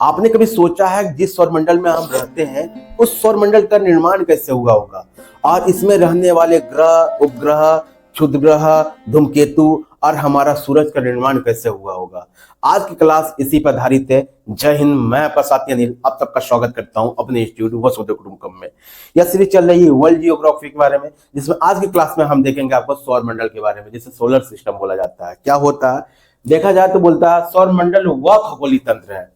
आपने कभी सोचा है जिस सौरमंडल में हम रहते हैं उस सौरमंडल का निर्माण कैसे हुआ होगा और इसमें रहने वाले ग्रह, उपग्रह, क्षुद्र ग्रह, धूमकेतु और हमारा सूरज का निर्माण कैसे हुआ होगा। आज की क्लास इसी पर आधारित है। जय हिंद, मैं प्रसाद अनिल आप सबका स्वागत करता हूं अपने इंस्टीट्यूट वसुधैव कुटुंबकम में। यह सीरीज चल रही है वर्ल्ड जियोग्राफी के बारे में, जिसमें आज की क्लास में हम देखेंगे आपको सौरमंडल के बारे में, जिसे सोलर सिस्टम बोला जाता है। क्या होता है देखा जाए तो बोलता है सौरमंडल वह खगोलीय तंत्र है,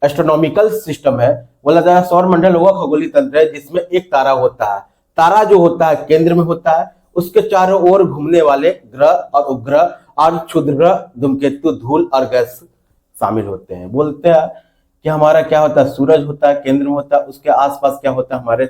एस्ट्रोनॉमिकल सिस्टम है। बोला जाए सौरमंडल वह खगोलीय तंत्र है जिसमें एक तारा होता है। तारा जो होता है केंद्र में होता है, उसके चारों ओर घूमने वाले ग्रह और उपग्रह और क्षुद्र ग्रह, धूमकेतु, धूल और गैस शामिल होते हैं। बोलते हैं कि हमारा क्या होता है, सूरज होता है केंद्र में होता है, उसके आसपास क्या होता है, हमारे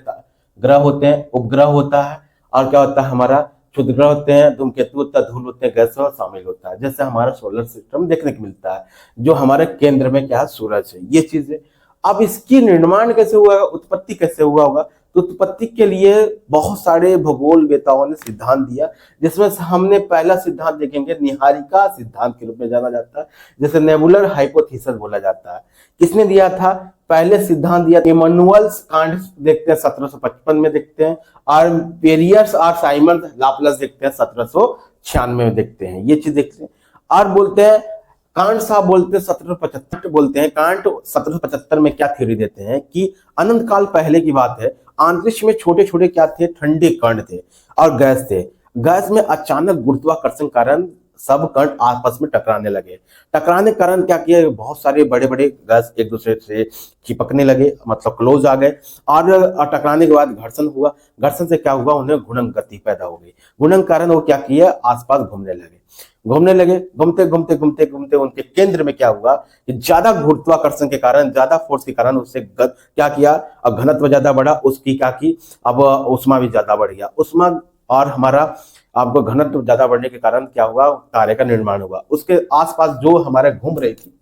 ग्रह होते हैं, उपग्रह होता है और क्या होता है, हमारा क्षुद्र ग्रह होते हैं, धूमकेतु होता है, धूल होते हैं, गैस शामिल होता है। जैसे हमारा सोलर सिस्टम देखने को मिलता है, जो हमारे केंद्र में क्या है, सूरज है। ये चीज है। अब इसकी निर्माण कैसे हुआ होगा, उत्पत्ति कैसे हुआ होगा, तो उत्पत्ति के लिए बहुत सारे भूगोल वेताओं ने सिद्धांत दिया, जिसमें से हमने पहला सिद्धांत देखेंगे निहारिका सिद्धांत के रूप में जाना जाता है, जैसे नेबुलर हाइपोथेसिस बोला जाता है। किसने दिया था, पहले सिद्धांत दिया इमैनुअल कांट देखते हैं 1755 में देखते हैं, और पेरियर्स और साइमन लाप्लास देखते हैं 1796 में देखते हैं। ये चीज देखते हैं और बोलते हैं कांट साहब बोलते हैं 1775 बोलते हैं। कांट 1775 में क्या थ्योरी देते हैं कि अनंत काल पहले की बात है, अंतरिक्ष में छोटे छोटे क्या थे, ठंडे कण थे और गैस थे। गैस में अचानक गुरुत्वाकर्षण कारण सब कण आपस में टकराने लगे। टकराने के कारण क्या किया, बहुत सारे बड़े बड़े गैस एक दूसरे से चिपकने लगे, मतलब क्लोज आ गए। और टकराने के बाद घर्षण हुआ। घर्षण से क्या हुआ, उन्हें घूर्णन गति पैदा हो गई। घूर्णन कारण वो क्या किया, आसपास घूमने लगे। घूमते घूमते घूमते घूमते उनके केंद्र में क्या हुआ कि ज्यादा गुरुत्वाकर्षण के कारण, ज्यादा फोर्स के कारण उससे क्या किया, अब घनत्व ज्यादा बढ़ा, उसकी क्या की, अब उष्मा भी ज्यादा बढ़ गया। उष्मा और हमारा आपको घनत्व ज्यादा बढ़ने के कारण क्या हुआ, तारे का निर्माण हुआ। उसके आसपास जो हमारे घूम रही थी,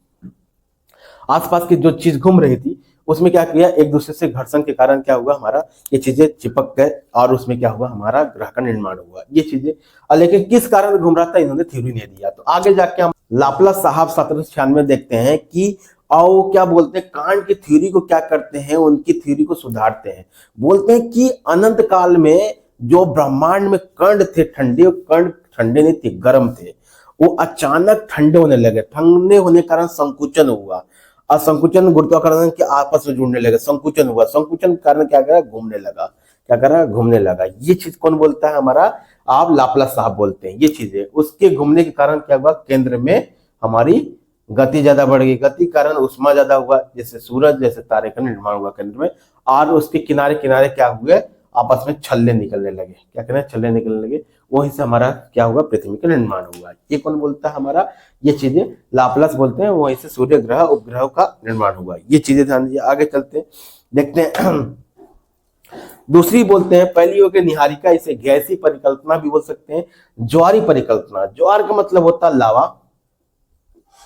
आसपास की जो चीज घूम रही थी, उसमें क्या किया, एक दूसरे से घर्षण के कारण क्या हुआ, हमारा ये चीजें चिपक गए और उसमें क्या हुआ, हमारा ग्रह का निर्माण हुआ। ये चीजें, लेकिन किस कारण घूम रहा था, इन्होंने थ्योरी नहीं दिया। तो आगे जाके हम लाप्लास साहब 1796 देखते हैं कि और क्या बोलते हैं, कांट की थ्योरी को क्या करते हैं, उनकी थ्योरी को सुधारते हैं। बोलते हैं कि अनंत काल में जो ब्रह्मांड में कण थे ठंडे, कण ठंडे नहीं थे, गर्म थे, वो अचानक ठंडे होने लगे। ठंडे होने के कारण संकुचन हुआ और संकुचन गुरुत्वाकर्षण के आपस में जुड़ने लगे। संकुचन हुआ, संकुचन के कारण क्या करा, घूमने लगा। क्या करा, घूमने लगा। ये चीज कौन बोलता है, हमारा आप लाप्लास साहब बोलते हैं। ये चीजें उसके घूमने के कारण क्या हुआ, केंद्र में हमारी गति ज्यादा बढ़ गई। गति कारण उष्मा ज्यादा हुआ, जैसे सूरज जैसे तारे का निर्माण हुआ केंद्र में, और उसके किनारे किनारे क्या हुए, आपस में छल्ले निकलने लगे। क्या कहना है, छल्ले निकलने लगे। वहीं से हमारा क्या हुआ, पृथ्वी का निर्माण हुआ। ये कौन बोलता है, हमारा ये चीजें लाप्लास बोलते हैं। वहीं से सूर्य ग्रह उपग्रह का निर्माण हुआ। ये चीजें ध्यान दीजिए। आगे चलते हैं, देखते हैं दूसरी बोलते हैं, पहली हो गई निहारिका, इसे गैसीय परिकल्पना भी बोल सकते हैं, ज्वारीय परिकल्पना। ज्वार का मतलब होता है लावा,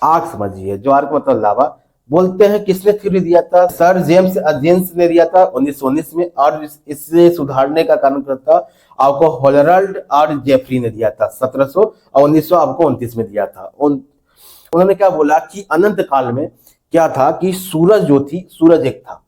आग समझिए, ज्वार का मतलब लावा। बोलते हैं किसने थ्योरी दिया था, सर जेम्स अजेंस ने दिया था 1919 में, और इससे सुधारने का कारण करता आपको हॉलरल्ड और जेफरी ने दिया था 1700 और 1900 आपको 29 में दिया था। उन्होंने क्या बोला कि अनंत काल में क्या था कि सूरज जो थी, सूरज एक था,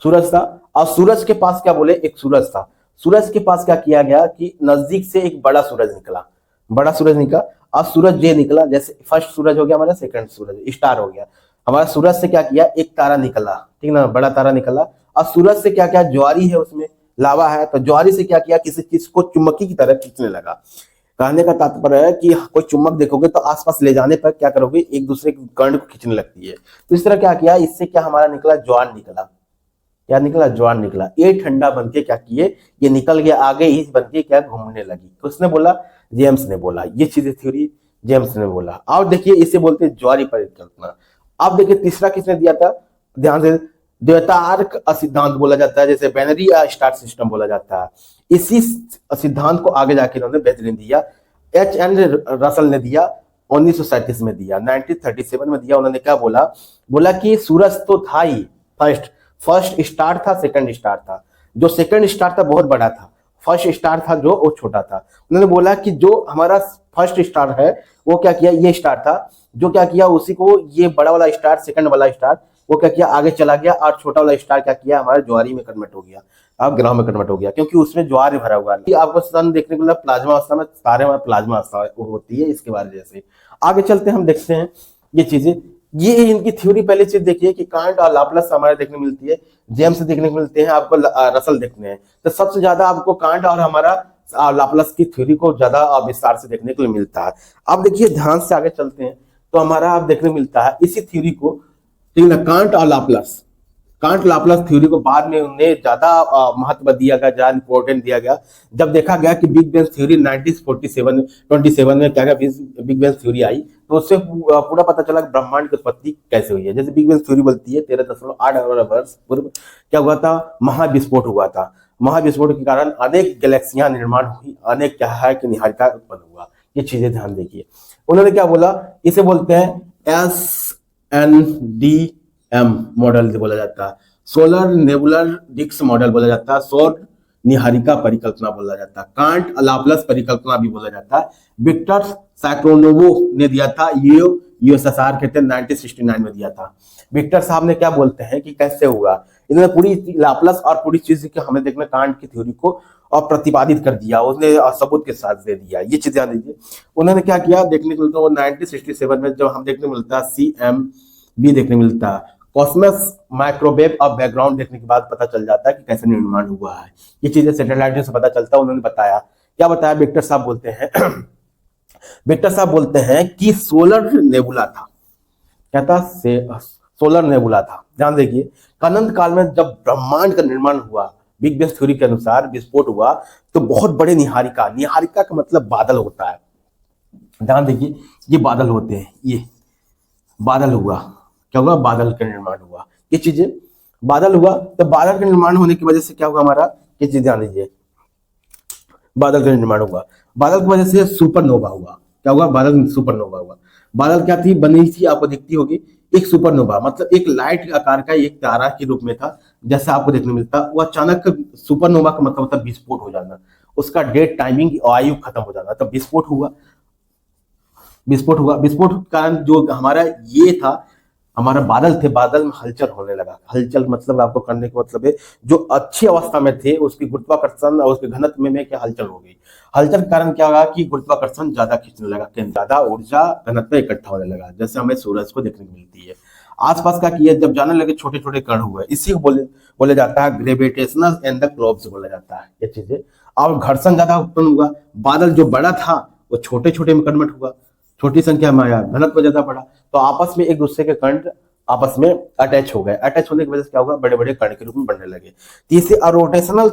सूरज था, और सूरज के पास क्या बोले, एक सूरज था। सूरज के पास क्या किया गया कि नजदीक से एक बड़ा सूरज निकला, बड़ा सूरज निकला, और सूरज ये निकला, जैसे फर्स्ट सूरज हो गया हमारा, सेकंड सूरज स्टार हो गया। हमारा सूरज से क्या किया, एक तारा निकला, ठीक ना, बड़ा तारा निकला। और सूरज से क्या क्या, ज्वारी है, उसमें लावा है, तो ज्वारी से क्या किया, किसी चीज को चुम्बकी की तरह खींचने लगा। कहने का तात्पर्य है कि कोई चुम्बक देखोगे तो आसपास ले जाने पर क्या करोगे, एक दूसरे के कण को खींचने लगती है। तो इस तरह क्या किया, इससे क्या हमारा निकला, ज्वार निकला। क्या निकला, ज्वार निकला। ये ठंडा बनके क्या किए, ये निकल गया आगे, ही बनके क्या घूमने लगी। तो उसने बोला, जेम्स ने बोला। ये चीजें थ्योरी जेम्स ने बोला। और देखिए इसे बोलते हैं ज्वारीय परिकल्पना। अब देखिए तीसरा किसने दिया था, ध्यान से, द्वैतार्क सिद्धांत बोला जाता है, जैसे बाइनरी स्टार सिस्टम बोला जाता है। इसी सिद्धांत को आगे जाके इन्होंने बेहतरीन दिया, एच.एन. रसल ने दिया 1937 में दिया, 1937 में दिया। उन्होंने क्या बोला, बोला कि सूरज तो था ही, फर्स्ट स्टार था, सेकंड स्टार था। जो सेकंड स्टार था बहुत बड़ा था, फर्स्ट स्टार था जो वो छोटा था। उन्होंने बोला कि जो हमारा फर्स्ट स्टार है वो क्या किया, ये स्टार था, जो क्या किया, उसी को ये बड़ा वाला स्टार, सेकंड वाला स्टार वो क्या किया, आगे चला गया और छोटा वाला स्टार क्या किया, हमारे ज्वारी में कन्वर्ट हो गया, अब ग्रह में कन्वर्ट हो गया, क्योंकि उसमें ज्वार भरा हुआ है। आपको सन देखने को मिला प्लाज्मा अवस्था में, तारे में प्लाज्मा अवस्था होती है, इसके बारे जैसे आगे चलते हम देखते हैं ये चीजें। ये इनकी थ्योरी पहले चीज देखिए कि कांट और लाप्लास हमारे देखने मिलती है, जेम्स देखने को मिलते हैं, आपको रसल देखने हैं। तो सबसे ज्यादा आपको कांट और हमारा लाप्लास की थ्योरी को ज्यादा विस्तार से देखने को मिलता है। अब देखिए ध्यान से आगे चलते हैं तो हमारा आप देखने मिलता है इसी थ्योरी को, ठीक है, कांट और लाप्लास, कांट लाप्लास थ्योरी को बाद में उन्हें ज्यादा महत्व दिया गया, ज्यादा इंपॉर्टेंट दिया गया जब देखा गया कि बिग बैंग थ्योरी 1927 में क्या बिग बैंग थ्योरी आई, तो उससे पूरा पता चला कि ब्रह्मांड की उत्पत्ति कैसे हुई है। जैसे बिग बैंग थ्योरी बोलती है 13.8 अरब वर्ष पूर्व क्या हुआ था, महाविस्फोट हुआ था। महाविस्फोट के कारण अनेक गैलेक्सियां निर्माण हुई, अनेक क्या है कि निहारिका उत्पन्न हुआ। ये चीजें ध्यान देखिए, उन्होंने क्या बोला, इसे बोलते हैं SNDM मॉडल बोला जाता है, सोलर नेबुलर डिस्क मॉडल बोला जाता है, सौर निहारिका परिकल्पना बोला जाता है, कांट लाप्लास परिकल्पना भी बोला जाता है। विक्टर सैक्रोनोवो ने दिया था, ये यूएसएसआर कहते हैं 1969 में दिया था। विक्टर साहब ने क्या बोलते हैं कि कैसे हुआ, इन्होंने पूरी लाप्लास और पूरी चीज की हमें देखना कांट की थ्योरी को और प्रतिपादित कर दिया, उसने सबूत के साथ दे दिया। ये चीज ध्यान दीजिए, उन्होंने क्या किया देखने को मिलता है 1967 में जब हम देखने मिलता है CMB देखने मिलता है, कॉस्मस माइक्रोवेव और बैकग्राउंड देखने के बाद पता चल जाता है कि कैसे निर्माण हुआ है। ये चीजें सैटेलाइट से पता चलता है। उन्होंने बताया, क्या बताया, विक्टर साहब बोलते हैं विक्टर साहब बोलते हैं कि सोलर नेबुला था, क्या था, सोलर नेबुला था। ध्यान देखिए, अनंत काल में जब ब्रह्मांड का निर्माण हुआ, बिग बैंग थ्योरी के अनुसार विस्फोट हुआ, तो बहुत बड़े निहारिका, निहारिका का मतलब बादल होता है। ध्यान देखिए, ये बादल होते हैं, ये बादल हुआ, क्या हुआ, बादल का निर्माण हुआ। ये चीजें बादल हुआ, तो बादल का निर्माण होने की वजह से क्या हुआ हमारा, ये चीज ध्यान दीजिए, बादल का निर्माण हुआ, बादल की वजह से सुपरनोवा हुआ। क्या हुआ, बादल सुपरनोवा हुआ। बादल क्या थी, बनी थी, आपको दिखती होगी, एक सुपरनोवा मतलब एक लाइट आकार का एक तारा के रूप में था, जैसा आपको देखने मिलता। वो अचानक सुपरनोवा का मतलब होता है विस्फोट हो जाना, उसका डेट टाइमिंग आयु खत्म हो जाना, तब विस्फोट हुआ। विस्फोट के कारण जो हमारा ये था, हमारा बादल थे, बादल में हलचल होने लगा। हलचल मतलब आपको करने का मतलब है, जो अच्छी अवस्था में थे उसकी गुरुत्वाकर्षण और उसके घनत्व में क्या हलचल हो गई। हलचल के कारण क्या होगा कि गुरुत्वाकर्षण ज्यादा खींचने लगा, ज्यादा ऊर्जा घनत्व इकट्ठा होने लगा, जैसे हमें सूरज को देखने को मिलती है। आसपास का किया जब जाने लगे छोटे छोटे कण हुए, इसी को बोले जाता है ग्रेविटेशनल एंड द क्लोब्स बोला जाता है। ये चीजें, और घर्षण ज्यादा उत्पन्न हुआ, बादल जो बड़ा था वो छोटे छोटे में कन्वर्ट हुआ, छोटी संख्या में आया, घनत्व ज्यादा बढ़ा, तो आपस में एक दूसरे के कण आपस में अटैच हो गए। अटैच होने की वजह से क्या होगा, बड़े बड़े कण के रूप में बनने लगे। तीसरे, रोटेशनल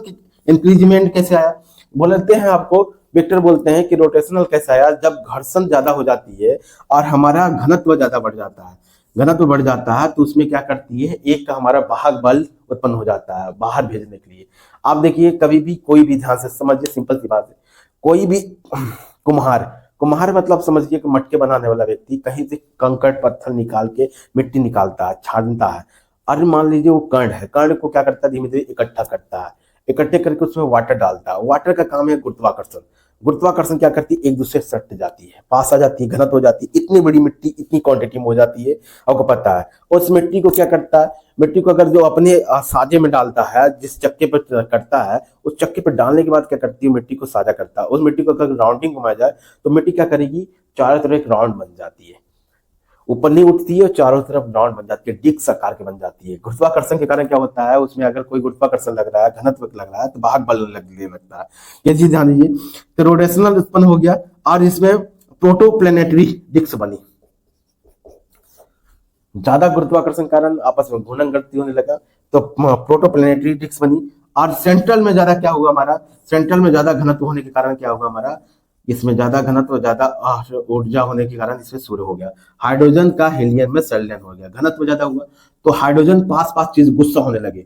इंक्रीजमेंट कैसे आया, बोलते हैं आपको, विक्टर बोलते हैं कि रोटेशनल कैसे आया, जब घर्षण ज्यादा हो जाती है और हमारा घनत्व ज्यादा बढ़ जाता है, घनत्व बढ़ जाता है तो उसमें क्या करती है, एक का हमारा वाहक बल उत्पन्न हो जाता है बाहर भेजने के लिए। आप देखिए कभी भी कोई भी, ध्यान से समझिए, सिंपल सी बात है, कोई भी कुम्हार मतलब समझिए कि मटके बनाने वाला व्यक्ति कहीं से कंकड़ पत्थर निकाल के मिट्टी निकालता है, छानता है, और मान लीजिए वो कण है, कण को क्या करता है, धीमे धीरे इकट्ठा करता है, इकट्ठे करके उसमें वाटर डालता है। वाटर का काम है गुरुत्वाकर्षण। गुरुत्वाकर्षण क्या करती है, एक दूसरे से सट जाती है, पास आ जाती है, घनत्व हो जाती है, इतनी बड़ी मिट्टी इतनी क्वांटिटी में हो जाती है, आपको पता है। उस मिट्टी को क्या करता है, मिट्टी को अगर जो अपने साजे में डालता है, जिस चक्के पर करता है, उस चक्के पर डालने के बाद क्या करती है, मिट्टी को साझा करता है। उस मिट्टी को अगर राउंडिंग घुमाया जाए तो मिट्टी क्या करेगी, चारों तरफ एक राउंड बन जाती है, ऊपर नहीं उठती है और चारों तरफ राउंड बन जाती है, डिस्क आकार के बन जाती है। गुरुत्वाकर्षण के कारण क्या होता है, उसमें अगर कोई गुरुत्वाकर्षण लग रहा है, घनत्व लग रहा है, तो वाहक बल लगने लगता है। ये चीज ध्यान दीजिए, तो रोटेशनल उत्पन्न हो गया और इसमें प्रोटोप्लैनेटरी डिस्क बनी। ज्यादा गुरुत्वाकर्षण कारण आपस में घूर्णन गति होने लगा, तो प्रोटोप्लैनेटरी डिस्क बनी। और सेंट्रल में ज्यादा क्या हुआ हमारा, सेंट्रल में ज्यादा घनत्व होने के कारण क्या हुआ हमारा, इसमें ज्यादा घनत्व, ज्यादा ऊर्जा होने के कारण इसमें सूर्य हो गया। हाइड्रोजन का हीलियम में संलयन हो गया, घनत्व ज्यादा हुआ तो हाइड्रोजन पास पास चीज गुस्सा होने लगे।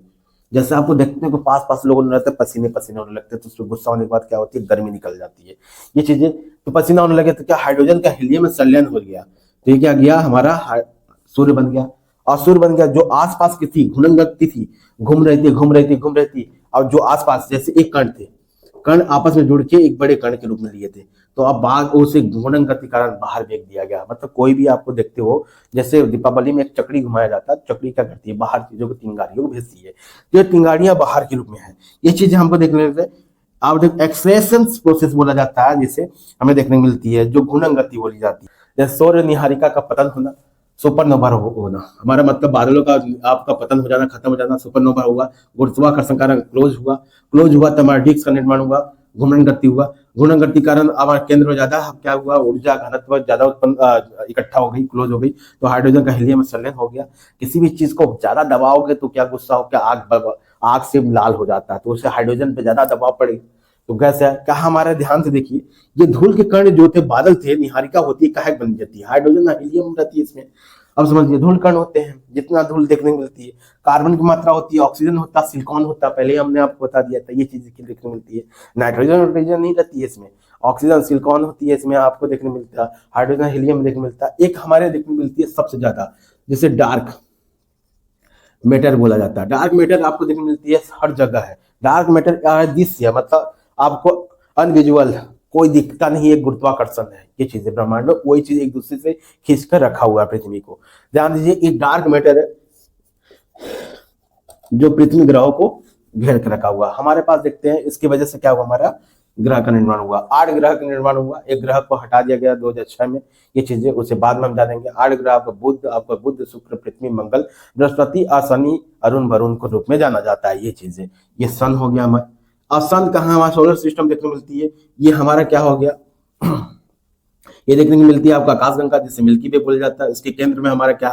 जैसे आपको देखते हैं कि पास पास लोग रहते हैं, पसीने पसीने होने लगते हैं, तो उसमें गुस्सा होने के बाद क्या होती है, गर्मी निकल जाती है। ये चीजें, तो पसीना होने लगे तो क्या, हाइड्रोजन का हीलियम में संलयन हो गया, तो ये क्या गया हमारा, सूर्य बन गया। और सूर्य बन गया, जो आसपास की थी घूर्णन गति थी, घूम रही थी, और जो आसपास जैसे एक कण थे, कण आपस में जुड़ के एक बड़े कण के रूप में लिए थे, तो अब बाघ उसे घूर्णन गति के कारण बाहर फेंक दिया गया। मतलब कोई भी आपको देखते हो, जैसे दीपावली में एक चक्री घुमाया जाता है, चक्री क्या करती है, बाहर चीजों को, चिंगारियों को भेजती है, तो ये चिंगारियां बाहर के रूप में है। ये चीजें हमको देखने मिलते हैं। अब देख एक्सलेशन प्रोसेस बोला जाता है, जिसे हमें देखने को मिलती है, जो घूर्णन गति बोली जाती है। जैसे सौर निहारिका का पतन होना, सुपरनोवा होना, हमारा मतलब बादलों का आपका पतन हो जाना, खत्म हो जाना, सुपरनोवा हुआ। गुरुत्वाकर्षण कारण क्लोज हुआ तो हमारा डिस्क का निर्माण हुआ, घूर्णन गति हुआ। घूर्णन गति कारण हमारे केंद्र में ज्यादा क्या हुआ, ऊर्जा घनत्व ज्यादा उत्पन्न इकट्ठा हो गई, क्लोज हो गई, तो हाइड्रोजन का हीलियम संलयन हो गया। किसी भी चीज को ज्यादा दबाओगे तो क्या गुस्सा हो, क्या आग से लाल हो जाता है, तो उसे हाइड्रोजन पे ज्यादा दबाव पड़ेगा तो गैस है। क्या हमारे ध्यान से देखिए, ये धूल के कण जो थे, बादल थे, निहारिका होती है, काहे बन जाती है, हाइड्रोजन हीलियम रहती है इसमें। अब समझिए, धूल कण होते हैं, जितना धूल देखने को मिलती है, कार्बन की मात्रा होती है, ऑक्सीजन होता है, सिलिकॉन होता है, पहले हमने आपको बता दिया था, ये चीज देखने को मिलती है। नाइट्रोजन नहीं रहती है इसमें, ऑक्सीजन सिलिकॉन होती है इसमें, आपको देखने को मिलता है, हाइड्रोजन हीलियम देखने को मिलता है। एक हमारे देखने को मिलती है सबसे ज्यादा, जिसे डार्क मैटर बोला जाता है। डार्क मैटर आपको देखने को मिलती है हर जगह है। डार्क मैटर क्या है, दृश्य, मतलब आपको अनविजुअल, कोई दिखता नहीं है, गुरुत्वाकर्षण है, ये चीजें ब्रह्मांड में वही चीज एक दूसरे से खींच कर रखा हुआ है पृथ्वी को। ध्यान दीजिए, एक डार्क मैटर है जो पृथ्वी ग्रहों को घेर कर रखा हुआ। हमारे पास देखते हैं, इसकी वजह से क्या हुआ, हमारा ग्रह का निर्माण हुआ, 8 ग्रह का निर्माण हुआ। एक ग्रह को हटा दिया गया 2006 में, ये चीजें उसे बाद में हम जानेंगे। 8 ग्रह आपका बुध, शुक्र, पृथ्वी, मंगल, बृहस्पति और शनि, अरुण वरुण के रूप में जाना जाता है। ये चीजें, ये सन हो गया हमारा। और सन कहाँ हमारा सोलर सिस्टम देखने को मिलती है, ये हमारा क्या हो गया ये देखने को मिलती है आपका आकाशगंगा, जिसे मिल्की वे बोला जाता है। इसके केंद्र में हमारा क्या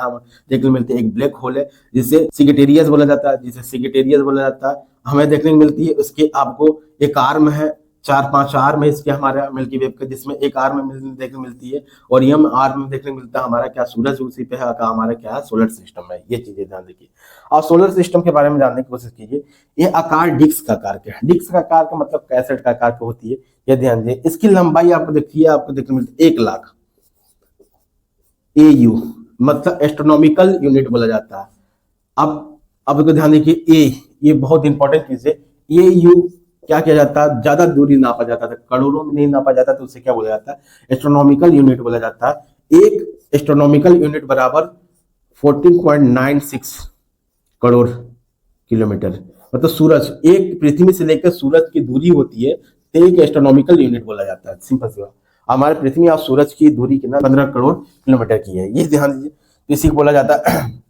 देखने को मिलती है, एक ब्लैक होल है, जिसे सिगिटेरियस बोला जाता है, हमें देखने को मिलती है। उसके आपको एक आर्म है, 4-5 आर्म है इसके हमारे मिल्की वे के, जिसमें एक आर्म देखने को मिलती है, और यम आर्म देखने को मिलता है हमारा क्या, सूरज उसी पे है, हमारा क्या है, सोलर सिस्टम है। ये चीजें ध्यान देखिए, और सोलर सिस्टम के बारे में जानने की कोशिश कीजिए। ये आकार डिस्क का आकार का है। डिस्क का आकार का मतलब कैसेट का आकार की होती है, ये ध्यान दीजिए। इसकी लंबाई आपको देखिए, आपको देखने मिलती है 1 लाख AU, मतलब एस्ट्रोनॉमिकल यूनिट बोला जाता है। अब ध्यान देखिए, ये बहुत इंपॉर्टेंट चीज है। AU क्या किया जाता है, ज्यादा दूरी नापा जाता था, करोड़ों में नहीं नापा जाता, तो उसे क्या बोला जाता है, एस्ट्रोनॉमिकल यूनिट बोला जाता है। एक एस्ट्रोनॉमिकल यूनिट बराबर 14.96 करोड़ किलोमीटर, मतलब सूरज, एक पृथ्वी से लेकर सूरज की दूरी होती है, तो एक एस्ट्रोनॉमिकल यूनिट बोला जाता है। सिंपल सी बात, हमारे पृथ्वी और सूरज की दूरी कितना, 15 करोड़ किलोमीटर की है, ये ध्यान दीजिए, इसी को बोला जाता है।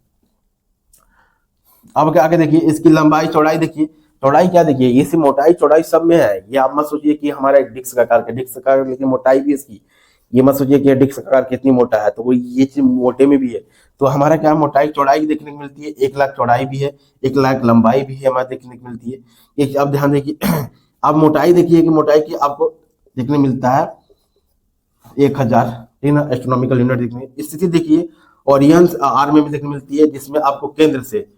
अब आगे देखिए, इसकी लंबाई चौड़ाई देखिए, चौड़ाई क्या देखिए, इसी मोटाई चौड़ाई सब में है। ये आप मत सोचिए कि हमारा एक डिस्क का आकार, डिस्क का आकार, लेकिन मोटाई भी इसकी, ये मत सोचिए कि डिस्क का आकार कितनी मोटा है, तो वो ये चीज मोटे में भी है। तो हमारा क्या मोटाई चौड़ाई देखने को मिलती है, 1 लाख चौड़ाई भी है, 1 लाख लंबाई भी है हमारे देखने को मिलती है। ये अब ध्यान देखिए, अब मोटाई देखिए कि मोटाई की आपको देखने मिलता है 1000, ठीक ना, एस्ट्रोनॉमिकल यूनिट देखने। स्थिति देखिए, ओरियन आर्म में भी देखने मिलती है, जिसमें आपको केंद्र से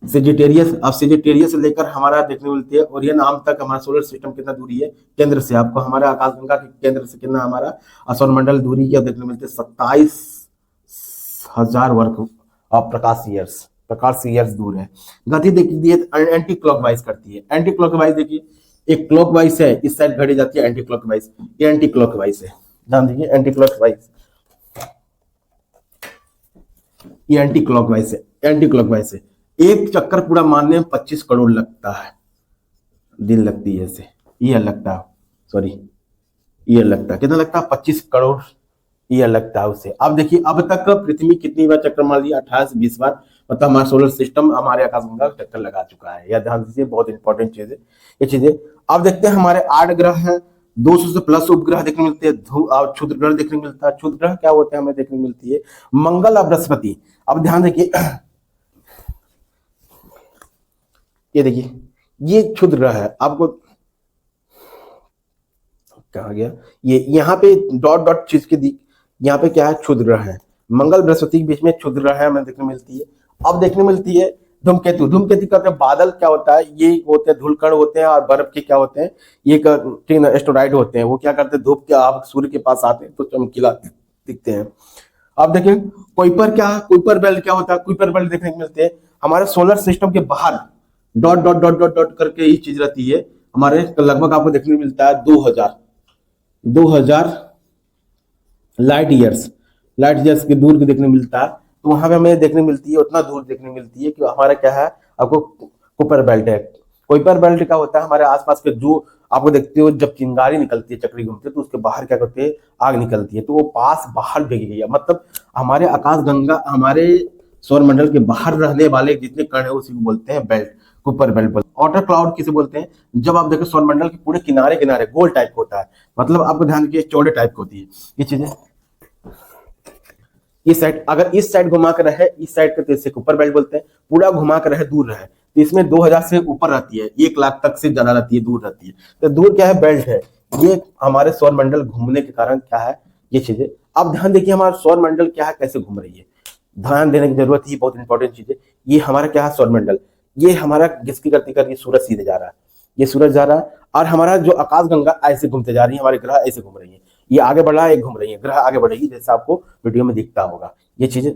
सेजिटेरियस से लेकर हमारा देखने मिलती है ओरियन आर्म तक। हमारा सोलर सिस्टम कितना दूरी है केंद्र से, आपको हमारा आकाशगंगा के केंद्र से कितना हमारा सौरमंडल दूरी क्या देखने मिलती है, 27,000 वर्ग प्रकाश ईयर्स दूर है। गति देखिए, एंटी क्लॉकवाइज करती है। एंटी क्लॉकवाइज देखिए, एक क्लॉकवाइज है, इस साइड घड़ी जाती है एंटी क्लॉकवाइज, ये एंटी क्लॉकवाइज है, ध्यान दीजिए, एंटी क्लॉकवाइज, ये एंटी क्लॉकवाइज है। एक चक्कर पूरा मारने में 25 करोड़ लगता है, दिन लगती है इसे, ईयर लगता है, कितना लगता है, 25 करोड़ ईयर लगता है उसे। अब देखिए, अब तक पृथ्वी कितनी बार चक्कर मार लिया, 18 से 20 बार, मतलब हमारा सोलर सिस्टम हमारे आकाशगंगा चक्कर लगा चुका है। यह ध्यान दीजिए, बहुत इंपॉर्टेंट चीज है ये चीजें। अब देखते हैं, हमारे 8 ग्रह हैं, 200 से प्लस उपग्रह देखने मिलते हैं, क्षुद्र ग्रह देखने मिलता है। क्षुद्र ग्रह क्या होते हैं, हमें देखने मिलती है मंगल और बृहस्पति। अब ध्यान देखिए, ये देखिए, ये क्षुद्र ग्रह है, आपको कहा गया, ये यहाँ पे डॉट डॉट चीज के दी, यहाँ पे क्या है, क्षुद्र ग्रह है। मंगल बृहस्पति के बीच में क्षुद्र ग्रह है, हमें देखने मिलती है। अब देखने मिलती है धूमकेतु। धूमकेतु कहते हैं बादल, क्या होता है, ये होते हैं धूलकण होते हैं, और बर्फ के क्या होते हैं, ये एस्टेरॉइड होते हैं। वो क्या करते हैं, धूप के आप सूर्य के पास आते हैं तो चमकीला दिखते हैं। अब देखिए, कुइपर बेल्ट क्या होता है, कुइपर बेल्ट देखने को मिलते हैं हमारे सोलर सिस्टम के बाहर, dot dot dot dot dot करके ये चीज रहती है हमारे, लगभग आपको देखने को मिलता है 2000 2000 लाइट ईयर्स के दूर के देखने मिलता है। तो वहां पे हमें देखने मिलती है, उतना दूर देखने मिलती है कि हमारा क्या है, आपको कुपर बेल्ट है। कुपर बेल्ट क्या होता है, हमारे आसपास के जो आपको देखते हो जब चिंगारी निकलती है, चक्री घूमती है, तो उसके बाहर क्या करते हैं, आग निकलती है, तो वो पास बाहर भेजी गई है। मतलब हमारे आकाश गंगा, हमारे सौरमंडल के बाहर रहने वाले जितने कण है उसी को बोलते हैं बेल्ट, कुपर बेल्ट बोलते हैं। वाटर क्लाउड किसे बोलते हैं, जब आप देखो सौरमंडल के पूरे किनारे किनारे गोल टाइप होता है, मतलब आपको ध्यान रखिए चौड़े टाइप की होती है ये चीजें। इस साइड अगर इस साइड घुमा कर रहे, इस साइड का तो इसे ऊपर बेल्ट बोलते हैं। पूरा घुमा कर रहे, दूर रहे, तो इसमें 2000 से ऊपर रहती है, 1 लाख तक से ज्यादा रहती है, दूर रहती है। तो दूर क्या है, बेल्ट है। ये हमारे सौर मंडल घूमने के कारण क्या है, ये चीजें। अब ध्यान देखिए हमारा सौर मंडल क्या है, कैसे घूम रही है, ध्यान देने की जरूरत है, बहुत इंपॉर्टेंट चीज है। ये हमारा क्या है, सौर मंडल। ये हमारा किसकी गति कर रही है, सूरज सीधे जा रहा है, ये सूरज जा रहा है। और हमारा जो आकाश गंगा ऐसे घूमते जा रही है, हमारे ग्रह ऐसे घूम रही है, ये आगे बढ़ रहा है, एक घूम रही है, ग्रह आगे बढ़ेगी, जैसे आपको वीडियो में दिखता होगा ये चीजें।